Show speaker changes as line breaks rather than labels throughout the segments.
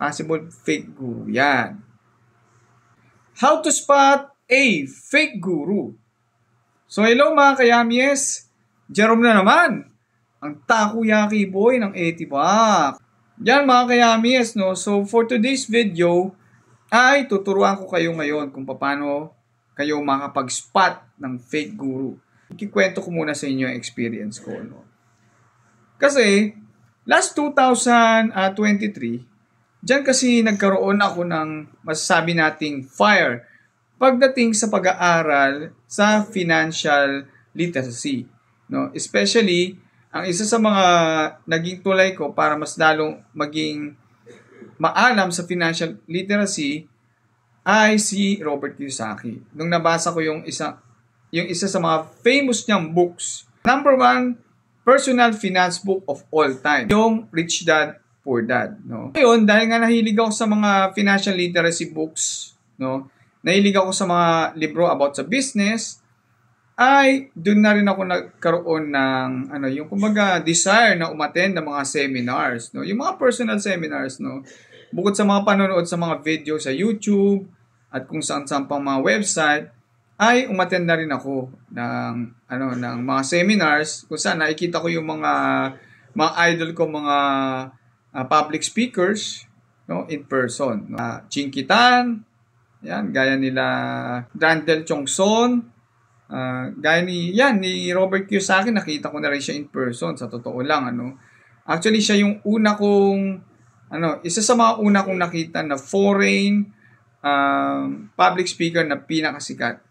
possible fake guru. Yan. How to spot a fake guru. So hello mga kayamies, Jerome na naman, ang takoyaki boy ng Etibac. Yan mga kayamies, no? So for today's video, ay tuturuan ko kayo ngayon kung paano kayo makapag-spot ng fake guru. Ikikwento ko muna sa inyo yung experience ko, no? Kasi last 2023, diyan kasi nagkaroon ako ng masasabi nating fire pagdating sa pag-aaral sa financial literacy, no? Especially ang isa sa mga naging tulay ko para mas lalong maging maalam sa financial literacy ay si Robert Kiyosaki. Nung nabasa ko yung isa sa mga famous niyang books, number 1 personal finance book of all time, yung Rich Dad Poor Dad, no? Ngayon, dahil nga nahilig ako sa mga financial literacy books, no? Nahilig ako sa mga libro about sa business, ay doon na rin ako nagkaroon ng yung kumbaga desire na umattend ng mga seminars, no? Yung mga personal seminars, no? Bukod sa mga panonood sa mga video sa YouTube at kung saan-saan pang mga website, ay umattend na rin ako ng ng mga seminars kung saan nakikita ko yung mga idol ko, mga public speakers, no, in person, no? Chinky Tan, yan, gaya nila Randall Chongson, gaya ni Robert Kiyosaki, nakita ko na rin siya in person, sa totoo lang, Actually, siya yung una kong, isa sa mga una kong nakita na foreign public speaker na pinakasikat,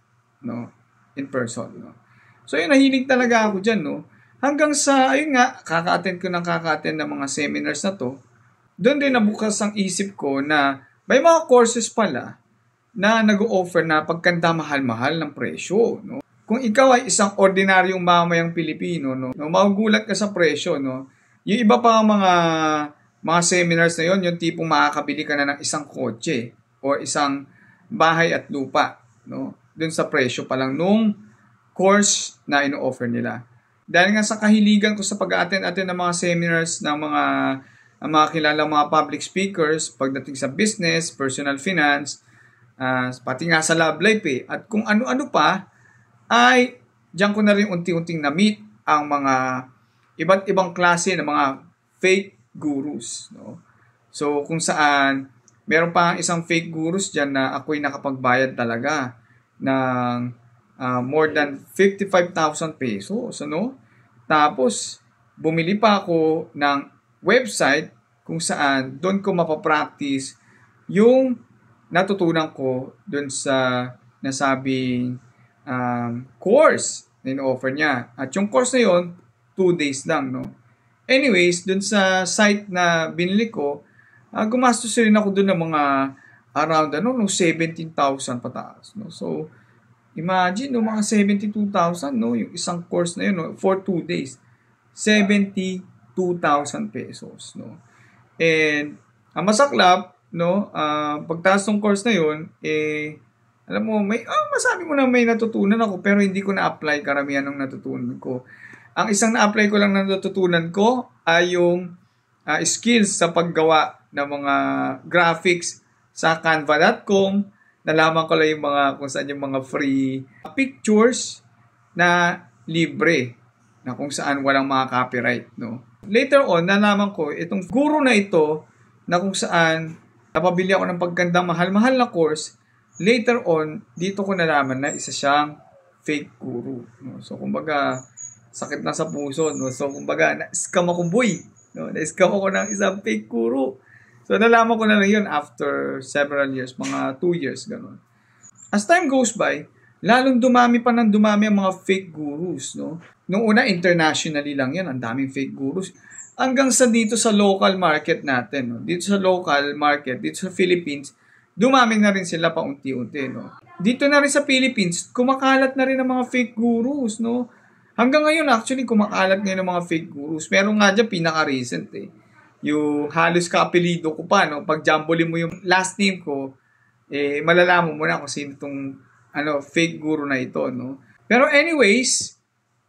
no, in person, no. So, yun, nahilig talaga ako dyan, no. Hanggang sa, ayun nga, kaka-attend ng mga seminars na to, doon din nabukas ang isip ko na may mga courses pala na nag-o-offer na pagkanda mahal-mahal ng presyo, no? Kung ikaw ay isang ordinaryong mamayang Pilipino, no, magugulat ka sa presyo, no? Yung iba pa mga seminars na yon, yung tipong makakabili ka na ng isang kotse o isang bahay at lupa, no? Doon sa presyo pa lang nung course na ino-offer nila. Dahil nga sa kahiligan ko sa pag-attend ng mga seminars ng mga kilalang mga public speakers pagdating sa business, personal finance, pati nga sa love life at kung ano-ano pa, ay diyan ko na rin unti-unting na-meet ang mga iba't ibang klase ng mga fake gurus, no? So kung saan meron pa isang fake gurus diyan na ako'y nakapagbayad talaga ng more than 55,000 pesos, ano? Tapos bumili pa ako ng website kung saan doon ko mapapractice yung natutunan ko dun sa nasabing course na in-offer niya. At yung course na yun, 2 days lang, no? Anyways, dun sa site na binili ko, gumastos rin ako dun ng mga around, no, 17,000 pataas, no? So, imagine, no, mga 72,000, no, yung isang course na yun, no, for 2 days. 72,000 pesos, no? And, ang masaklap, no, pagtaas ng course na yun, alam mo, masabi mo na may natutunan ako, pero hindi ko na-apply karamihan ng natutunan ko. Ang isang na-apply ko lang na natutunan ko ay yung skills sa paggawa ng mga graphics sa canva.com. Nalaman ko lang yung kung saan yung mga free pictures na libre, na kung saan walang mga copyright, no. Later on, nalaman ko itong guru na ito, na kung saan napabili ako ng paggandang mahal-mahal na course. Later on, dito ko nalaman na isa siyang fake guru, no? So, kumbaga, sakit na sa puso, no? So, kumbaga, na-scam ako, boy, no? Na-scam ako ng isang fake guru. So, nalaman ko na lang yun after several years, mga 2 years, gano'n. As time goes by, lalong dumami pa ng dumami ang mga fake gurus, no? Nung una, internationally lang yan, ang daming fake gurus. Hanggang sa dito sa local market natin, no? Dito sa local market, dito sa Philippines, dumami na rin sila paunti-unti, no? Dito na rin sa Philippines, kumakalat na rin ang mga fake gurus, no? Hanggang ngayon, actually, kumakalat ngayon ang mga fake gurus. Meron nga dyan, pinaka-recent, yung halos ka-apelido ko pa, no? Pag jumbolin mo yung last name ko, malalaman mo na kung sino itong fake guru na ito, no? Pero anyways,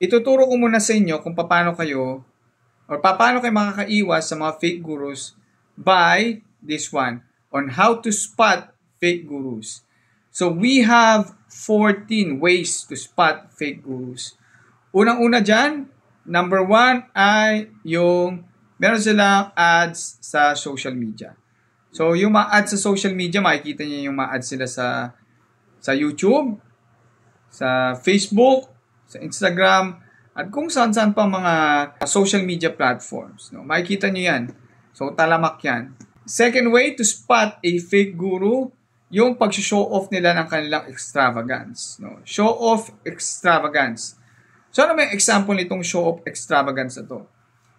ituturo ko muna sa inyo kung paano kayo makakaiwas sa mga fake gurus by this one on how to spot fake gurus. So we have 14 ways to spot fake gurus. Unang-una dyan, number 1 ay yung meron silang ads sa social media. So yung mga ads sa social media, makikita niyo yung mga ads sila sa YouTube, sa Facebook, sa Instagram, at kung saan-saan pa mga social media platforms. No? Makikita niyo yan. So talamak yan. Second way to spot a fake guru, yung pag-show off nila ng kanilang extravagance. No? Show off extravagance. So ano may example nitong show off extravagance na to?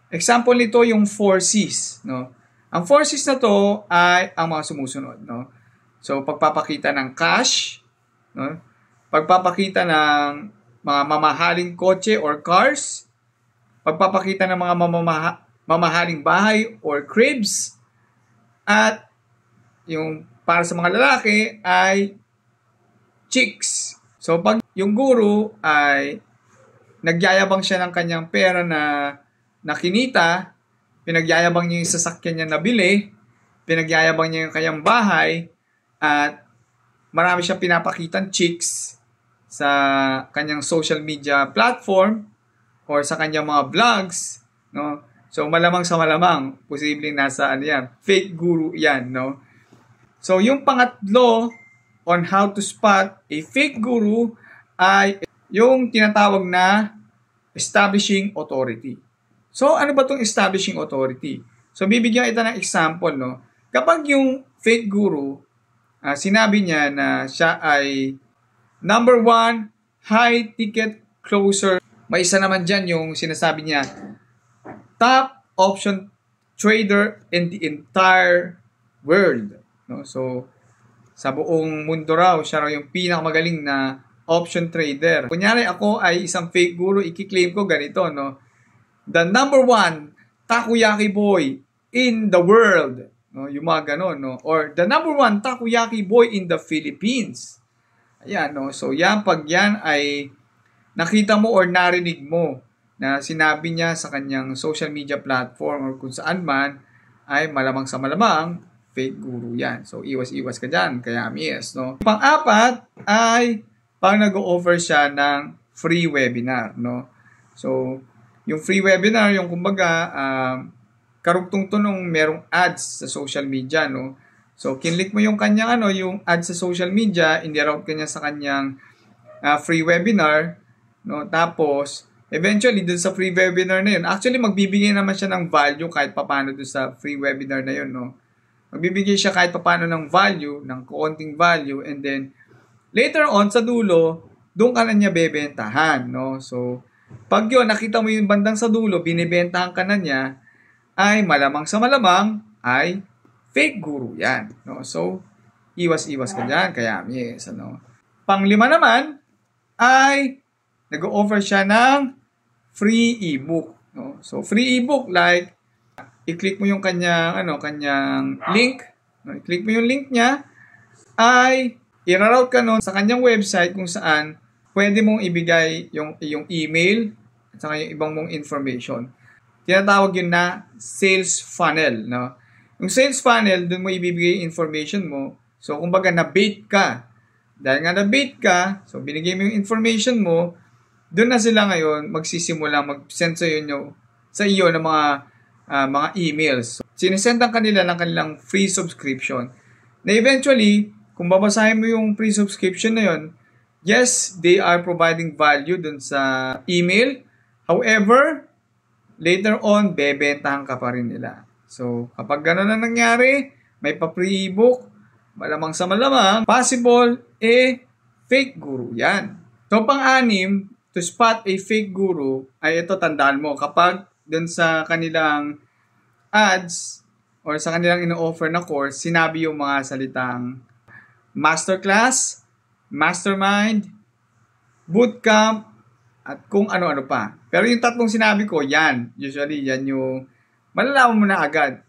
Example nito yung 4Cs. No? Ang 4Cs na to ay ang mga sumusunod. No? So pagpapakita ng cash, no? Pagpapakita ng mga mamahaling kotse or cars, pagpapakita ng mga mamahaling bahay or cribs, at yung para sa mga lalaki ay chicks. So pag yung guru ay nagyayabang siya ng kanyang pera na kinita, pinagyayabang niya yung sasakyan niya na bili, pinagyayabang niya yung kanyang bahay, at marami siyang pinapakitang chicks sa kanyang social media platform or sa kanyang mga vlogs, no? So malamang sa malamang, posibleng nasa fake guru yan, no? So, yung pangatlo on how to spot a fake guru ay yung tinatawag na establishing authority. So, ano ba itong establishing authority? So, bibigyan kita ng example, no? Kapag yung fake guru, sinabi niya na siya ay number 1, high ticket closer. May isa naman dyan yung sinasabi niya, top option trader in the entire world. No? So, sa buong mundo raw, siya raw yung pinakamagaling na option trader. Kunyari ako ay isang fake guru, i-claim ko ganito, no? The number 1 takoyaki boy in the world. No? Yung mga ganon, no? Or the number 1 takoyaki boy in the Philippines. Ayan, no? So, yan, pag yan ay nakita mo or narinig mo na sinabi niya sa kanyang social media platform or kung saan man, ay malamang sa malamang, fake guru yan. So, iwas-iwas ka dyan, kaya mies, no? Pang-apat ay pag nag-o-offer siya ng free webinar, no? So, yung free webinar, yung kumbaga, karugtong to nung merong ads sa social media, no? So, kinlik mo yung kanyang, yung ads sa social media, in-route ka niya sa kanyang free webinar, no? Tapos, eventually, dun sa free webinar na yun, actually, magbibigay naman siya ng value kahit papano dun sa free webinar na yun, no? Magbibigay siya kahit papano ng value, ng konting value, and then, later on, sa dulo, doon ka na niya bebentahan, no? So, pag yun, nakita mo yung bandang sa dulo, binibentahan ka na niya, ay malamang sa malamang, ay fake guru yan, no? So, iwas-iwas ka dyan, kaya yes, ano? Panglima naman, ay nag-o-offer siya ng free ebook, no? So, free ebook, like, i-click mo yung kanyang link, no? I-click mo yung link niya, ay i-route ka nun sa kanyang website kung saan pwede mong ibigay yung email at saka yung ibang mong information. Tinatawag yun na sales funnel, no? Yung sales funnel, dun mo ibibigay information mo. So, kumbaga na-bait ka. Dahil nga na-bait ka, so binigay mo yung information mo, dun na sila ngayon magsisimula mag-send sa iyo ng mga emails. So, sinisendan kanila ng kanilang free subscription. Na eventually, kung babasahin mo yung free subscription na yun, yes, they are providing value dun sa email. However, later on, bebentahan ka pa rin nila. So, kapag gano'n na nangyari, may pa-free ebook, malamang sa malamang, possible, fake guru yan. So, pang-anim, to spot a fake guru, ay ito, tandaan mo, kapag dun sa kanilang ads or sa kanilang ino-offer na course, sinabi yung mga salitang masterclass, mastermind, bootcamp, at kung ano-ano pa. Pero yung tatlong sinabi ko, yan. Usually, yan yung malalaman mo na agad.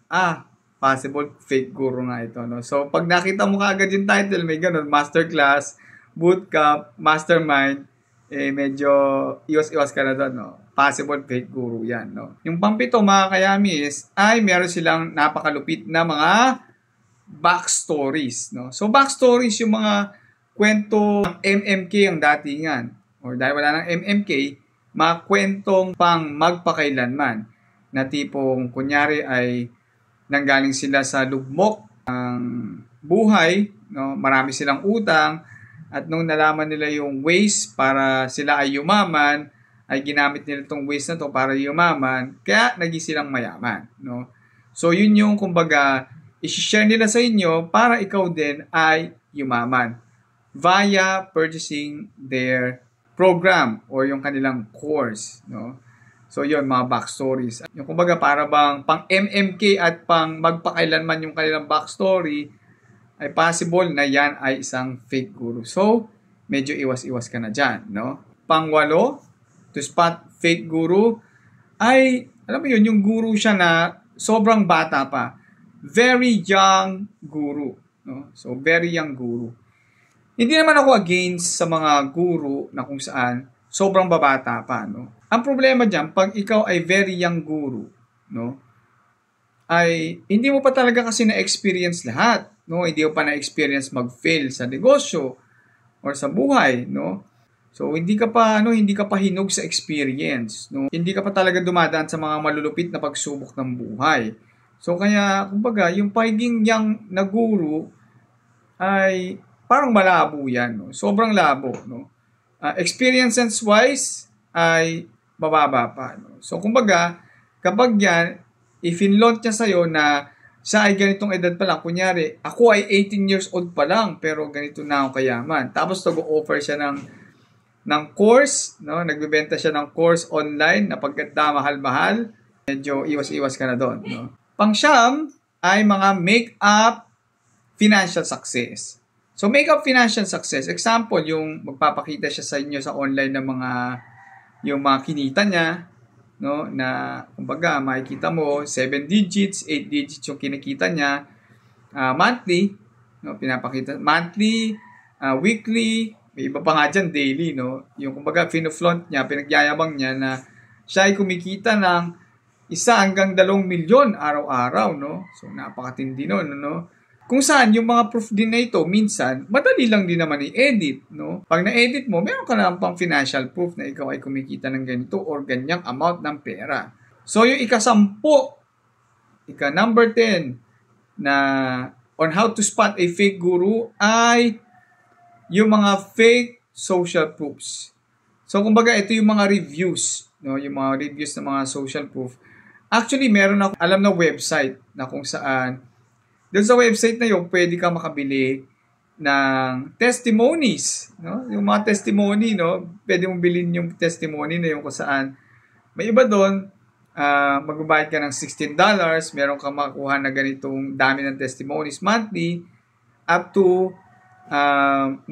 Possible fake guru nga ito. No? So, pag nakita mo kaagad yung title, may ganun, masterclass, bootcamp, mastermind, medyo iwas-iwas ka na doon, no? Possible fake guru yan, no? Yung pampito, mga kayamis, ay meron silang napakalupit na mga backstories, no? So, backstories yung mga kwento ng MMK ang datingan. Or dahil wala ng MMK, mga kwentong pang magpakailanman na tipong kunyari ay nanggaling sila sa lugmok ng buhay, no? Marami silang utang at nung nalaman nila yung ways para sila ay yumaman, ay ginamit nila itong ways na to para yumaman, kaya naging silang mayaman, no? So yun yung kumbaga i-share nila sa inyo para ikaw din ay yumaman via purchasing their program or yung kanilang course, no? So yun, mga backstories. Yung kumbaga para bang pang MMK at pang magpakailanman yung kanilang backstory, ay possible na yan ay isang fake guru. So, medyo iwas-iwas ka na dyan, no? Pangwalo, to spot fake guru, ay, alam mo yun, yung guru siya na sobrang bata pa. Very young guru, no? So, very young guru. Hindi naman ako against sa mga guru na kung saan sobrang babata pa, no? Ang problema dyan, pag ikaw ay very young guru, no, ay hindi mo pa talaga kasi na-experience lahat, no? Hindi mo pa na-experience mag-fail sa negosyo or sa buhay, no? So hindi ka pa hinog sa experience, no? Hindi ka pa talaga dumadaan sa mga malulupit na pagsubok ng buhay. So kaya kumbaga, yung pagiging young na guru ay parang malabo yan, no? Sobrang labo, no? Experiences wise ay bababa pa, no? So kumbaga, kapag yan if-in-launch niya sa'yo na siya ay ganitong edad pa lang, kunyari, ako ay 18 years old pa lang, pero ganito na ako kayaman. Tapos nag-offer siya ng course, no? Nagbebenta siya ng course online na pagkata mahal-mahal, medyo iwas-iwas ka na doon, no? Pang-siyam ay mga make-up financial success. So, make-up financial success, example, yung magpapakita siya sa inyo sa online ng yung mga kinita niya, no, na kumbaga makikita mo 7 digits, 8 digits yung kinikita niya monthly, no, pinapakita monthly, weekly, may iba pa nga dyan daily, no, yung kumbaga fino-flaunt niya, pinagyayabang niya na siya ay kumikita ng 1 hanggang 2 milyon araw-araw, no. So napakatindi nun, no. Kung saan yung mga proof din na ito, minsan, madali lang din naman i-edit, no? Pag na-edit mo, meron ka na pang financial proof na ikaw ay kumikita ng ganito or ganyang amount ng pera. So, yung number 10 na on how to spot a fake guru ay yung mga fake social proofs. So, kumbaga, ito yung mga reviews, no? Yung mga reviews ng mga social proof. Actually, meron ako alam na website na kung saan doon sa website na yun, pwede ka makabili ng testimonies, no? Yung mga testimony, no? Pwede mong bilhin yung testimony na yung kung saan may iba doon, magbabayad ka ng $16, meron ka makuha na ganitong dami ng testimonies monthly, up to $116.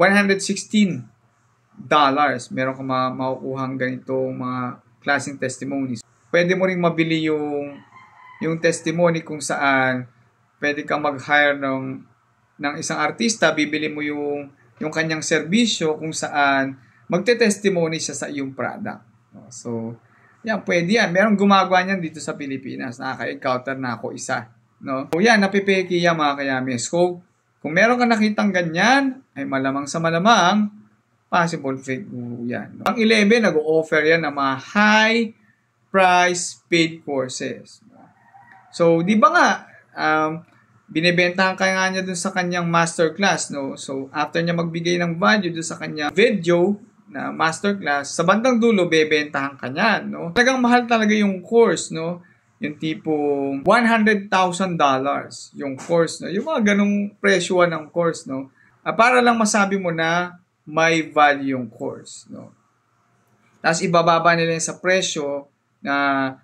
Meron ka makukuhang ganitong mga klaseng testimonies. Pwede mo ring mabili yung testimony kung saan pwede kang mag-hire ng isang artista, bibili mo yung kanyang serbisyo kung saan magte-testimony siya sa iyong product. So, yan, pwede yan. Merong gumagawa niyan dito sa Pilipinas. Nakaka-encounter na ako isa. No? So, yan, napipeki yan mga kayamis. So, kung meron ka nakitang ganyan, ay malamang sa malamang, possible fake guru yan. No? Ang 11, nag-o-offer yan ng mga high price paid courses. So, di ba nga, binibentahan ka nga niya dun sa kanyang masterclass, no? So, after niya magbigay ng value dun sa kanyang video na masterclass, sa bandang dulo, bebentahan ka niya, no? Talagang mahal talaga yung course, no? Yung tipong $100,000 yung course, no? Yung mga ganong presyo ng course, no? Para lang masabi mo na may value yung course, no? Tapos, ibababa nila sa presyo na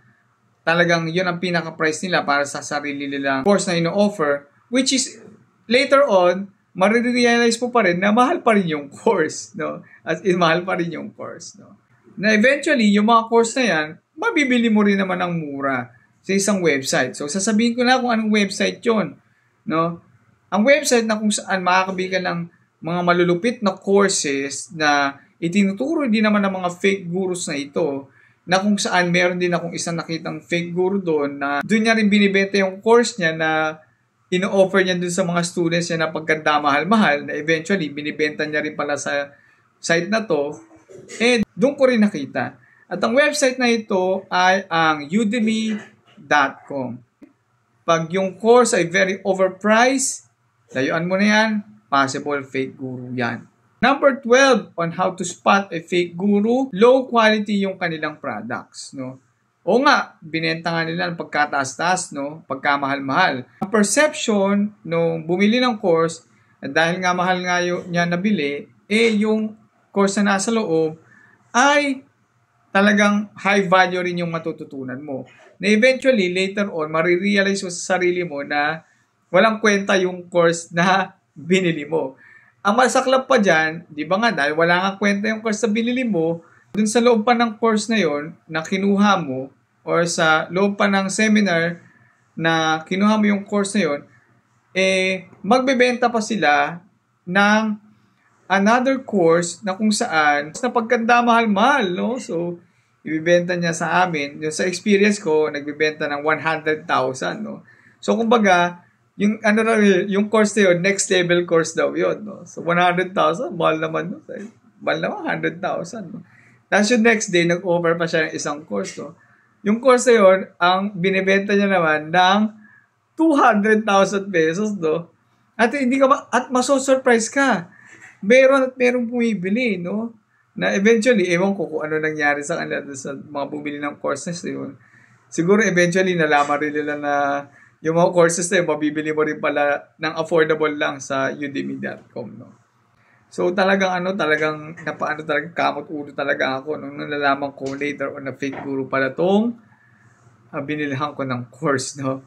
talagang yun ang pinaka-price nila para sa sarili nilang course na ino-offer, which is later on, marirealize mo pa rin na mahal pa rin yung course, no? As in, mahal pa rin yung course, no? Na eventually, yung mga course na yan, mabibili mo rin naman ng mura sa isang website. So, sasabihin ko na kung anong website yun, no? Ang website na kung saan makakabili ka ng mga malulupit na courses na itinuturo din naman ng mga fake gurus na ito, na kung saan meron din akong isang nakitang fake guru doon na doon niya rin binibenta yung course niya na ino-offer niya dun sa mga students niya na pagkanda mahal-mahal na eventually binibenta niya rin pala sa site na to, doon ko rin nakita. At ang website na ito ay ang udemy.com. Pag yung course ay very overpriced, layuan mo na yan, possible fake guru yan. Number 12 on how to spot a fake guru, low quality yung kanilang products, no? O nga, binenta nga nila ng pagkataas-taas, no? Pagkamahal-mahal. Ang perception nung bumili ng course, dahil nga mahal nga niya nabili, yung course na nasa loob ay talagang high value rin yung matututunan mo. Na eventually, later on, marirealize mo sa sarili mo na walang kwenta yung course na binili mo. Ang masaklap pa dyan, di ba nga, dahil wala nga kwenta yung course na binili mo, dun sa loob pa ng course na yon na kinuha mo, or sa loob pa ng seminar na kinuha mo yung course na yon, magbebenta pa sila ng another course na kung saan na pagkanda mahal-mahal, no? So, ibibenta niya sa amin. Yung sa experience ko, nagbibenta ng 100,000, no? So, kumbaga, yung course na yun, next level course daw yun, no? So, 100,000, mahal naman, no? Mahal naman, 100,000, no? Tapos yung next day, nag-offer pa siya ng isang course, no? Yung course na yun, ang binibenta niya naman ng 200,000 pesos, no? At hindi ka maso-surprise ka. Meron bumibili, no? Na eventually, ewan ko kung ano nangyari sa kanila sa mga bumili ng courses na yun. Siguro eventually, nalaman rin nila na yung mga courses na yun, mabibili mo rin pala ng affordable lang sa udemy.com, no? So, talagang kamot ulo talaga ako nung nalalaman ko later on na fake guru pala tong binilhan ko ng course, no?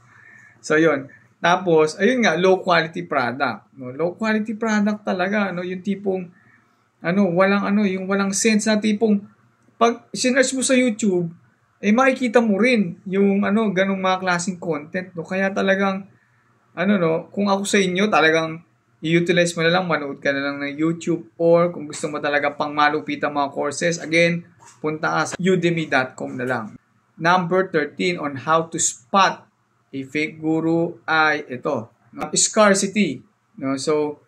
So, yun. Tapos, ayun nga, low quality product, no? Low quality product talaga, no? Yung tipong walang sense na tipong pag sinearch mo sa YouTube, makikita mo rin yung ganung mga klaseng content, no? Kaya talagang kung ako sa inyo, talagang i-utilize mo na lang, manood ka na lang ng YouTube, or kung gusto mo talaga pang malupit ang mga courses, again, punta ka sa udemy.com na lang. Number 13 on how to spot a fake guru ay ito, no? Scarcity, no? So,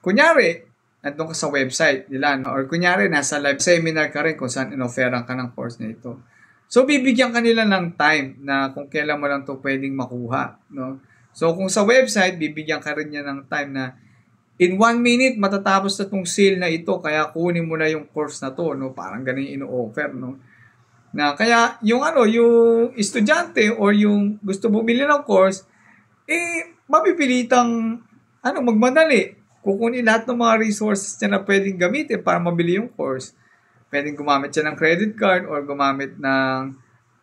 kunyari, nandun ka sa website nila, no? Or kunyari, nasa live seminar ka rin kung saan in-offeran ka ng course na ito. So, bibigyan ka nila ng time na kung kailan mo lang ito pwedeng makuha, no? So, kung sa website, bibigyan ka rin niya ng time na in 1 minute, matatapos na itong sale na ito, kaya kunin mo na yung course na to, no? Parang ganun yung ino-offer, no? Na kaya yung yung estudyante or yung gusto bumili ng course, mapipilitang magmadali. Kukunin lahat ng mga resources niya na pwedeng gamitin para mabili yung course. Pwedeng gumamit siya ng credit card or gumamit ng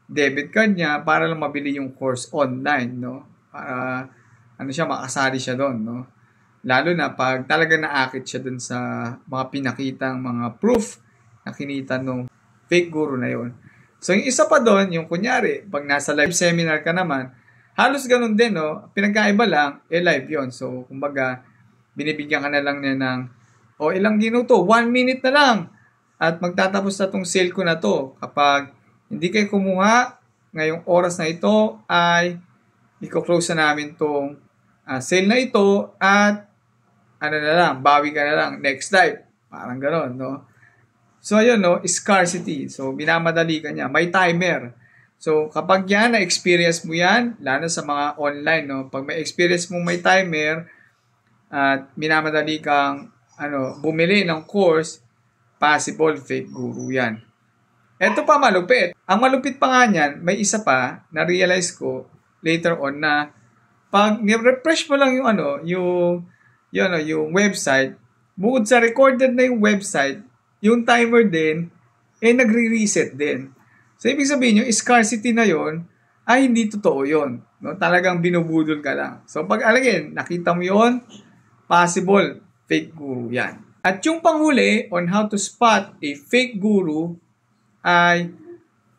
debit card niya para lang mabili yung course online, no? Para makasali siya doon, no? Lalo na pag talaga naakit siya doon sa mga pinakitang mga proof na kinita nung fake guru na yon. So, yung isa pa doon, yung kunyari, pag nasa live seminar ka naman, halos ganun din, no? Pinagkaiba lang, live yon. So, kumbaga, binibigyan ka na lang niya ng, ilang minuto, 1 minute na lang. At magtatapos na tong sale ko na to. Kapag hindi kayo kumuha, ngayong oras na ito, ay i-close na namin tong sale na ito at bawi ka na lang, next live. Parang gano'n, no? So, ayun, no? Scarcity. So, binamadali ka niya. May timer. So, kapag yan, na-experience mo yan, lalo sa mga online, no? Pag may experience mo may timer, at minamadali kang, bumili ng course, possible fake guru yan. Ito pa malupit. Ang malupit pa nga niyan, may isa pa, na-realize ko later on na, pag ni-refresh mo lang yung website, bukod sa recorded na yung website, yung timer din, nagre-reset din. So, ibig sabihin, yung scarcity na yon ay hindi totoo yon, no? Talagang binubudol ka lang. So, pag alagin, nakita mo yon, possible fake guru yan. At yung panghuli on how to spot a fake guru ay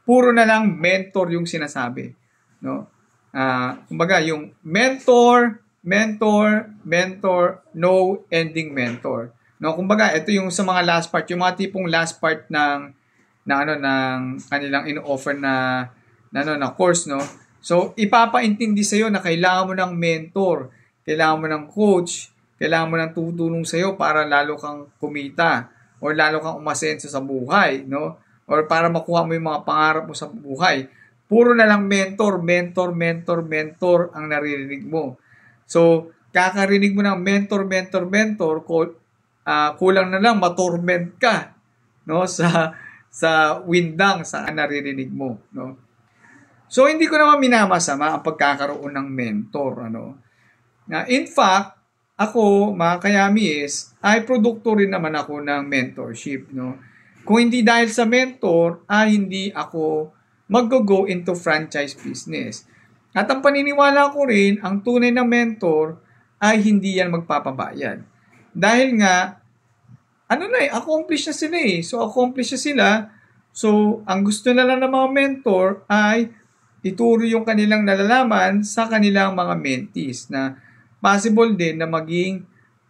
puro na lang mentor yung sinasabi, no? Kumbaga, yung mentor, no ending mentor. No, kumbaga, ito yung sa mga last part, yung mga tipong last part ng kanilang in-offer na course, no? So, ipapaintindi sa iyo na kailangan mo ng mentor. kailangan mo ng coach, kailangan mo ng tutulong sa'yo para lalo kang kumita or lalo kang umasenso sa buhay, no? Or para makuha mo yung mga pangarap mo sa buhay. Puro na lang mentor ang naririnig mo. So, kakarinig mo ng mentor, kulang na lang matorment ka, no? Sa windang sa naririnig mo, no? So, hindi ko naman minamasama ang pagkakaroon ng mentor, ano? In fact, ako, mga kayamis, ay produkto rin naman ako ng mentorship, no? Kung hindi dahil sa mentor, ay hindi ako mag-go into franchise business. At ang paniniwala ko rin, ang tunay na mentor ay hindi yan magpapabayad. Dahil nga, accomplish na sila eh. So, accomplish na sila. So, ang gusto na lang ng mga mentor ay ituro yung kanilang nalalaman sa kanilang mga mentees na possible din na maging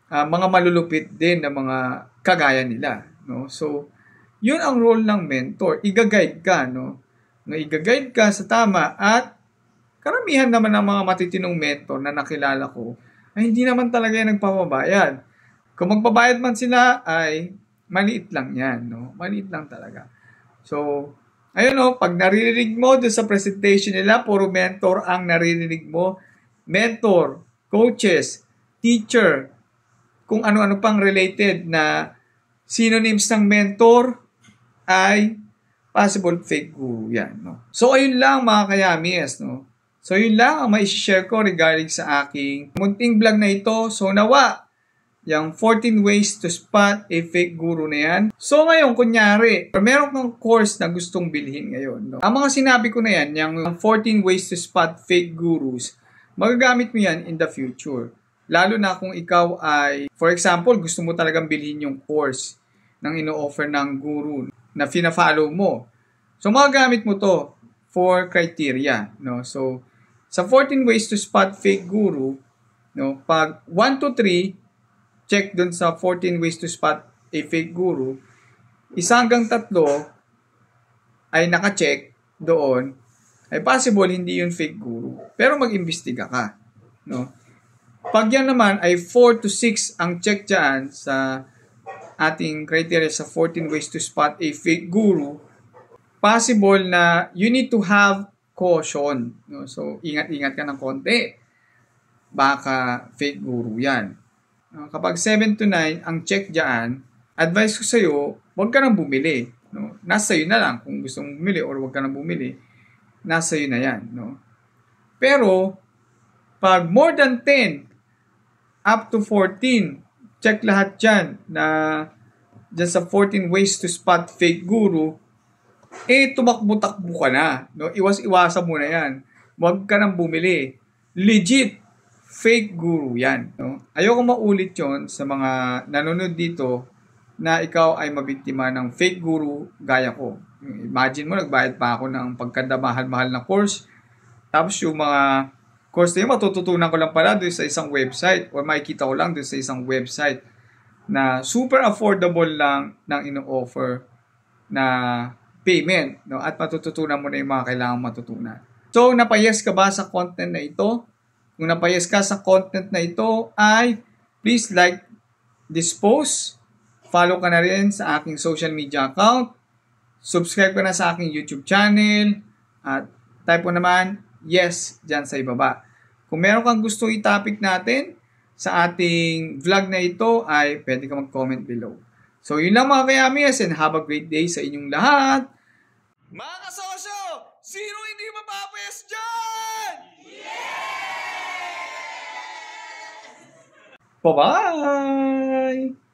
mga malulupit din na mga kagaya nila, no? So, yun ang role ng mentor. Iga-guide ka, no? I-guide ka sa tama at karamihan naman ng mga matitinong mentor na nakilala ko ay hindi naman talaga yan nagpapabayad. Kung magbabayad man sila ay maliit lang yan, no? Maliit lang talaga. So, ayun, no, pag naririnig mo doon sa presentation nila, puro mentor ang naririnig mo. Mentor, coaches, teacher, kung ano-ano pang related na synonyms ng mentor ay possible fake guru yan, no? So, ayun lang mga kayamis, no? So, yun lang ang mai-share ko regarding sa aking munting vlog na ito. So, nawa, yung 14 ways to spot a fake guru na yan. So, ngayon, kunyari, meron kang course na gustong bilhin ngayon, no? Ang mga sinabi ko na yan, yung 14 ways to spot fake gurus, magagamit mo yan in the future. Lalo na kung ikaw ay, for example, gusto mo talagang bilhin yung course ng ino-offer ng guru na fina-follow mo. So, magagamit mo to for criteria, no? So, sa 14 ways to spot fake guru, no, pag 1 to 3, check dun sa 14 ways to spot a fake guru, 1 hanggang 3 ay naka-check doon, ay possible hindi yun fake guru. Pero mag-imbestiga ka, no? Pag yan naman ay 4 to 6 ang check dyan sa ating criteria sa 14 ways to spot a fake guru, possible na you need to have caution, no? So, ingat-ingat ka ng konti. Baka fake guru yan. Kapag 7 to 9 ang check dyan, advice ko sa'yo, huwag ka nang bumili, no? Nasa iyo na lang kung gusto mong bumili or huwag ka nang bumili. Nasa iyo na yan, no? Pero, pag more than 10, up to 14, check lahat dyan na dyan sa 14 ways to spot fake guru, tumakbo-takbo ka na, no? Iwas-iwasan mo na yan. Huwag ka nang bumili. Legit fake guru yan, no? Ayoko maulit yon sa mga nanonood dito na ikaw ay mabiktima ng fake guru gaya ko. Imagine mo, nagbayad pa ako ng pagkandamahal-mahal na course. Tapos yung mga course na yun, matututunan ko lang pala doon sa isang website or makikita ko lang doon sa isang website na super affordable lang ng ino-offer na payment, no? At matututunan mo na yung mga kailangan matutunan. So, napayas ka ba sa content na ito? Kung napayas ka sa content na ito, ay please like this post. Follow ka na rin sa aking social media account. Subscribe ka na sa aking YouTube channel. At type mo naman, yes, dyan sa ibaba. Kung meron kang gusto i-topic natin sa ating vlog na ito, ay pwede ka mag-comment below. So, yun lang mga kayamis, and have a great day sa inyong lahat. Mga kasosyo, sino hindi mapapayas dyan? Yeah! Bye-bye!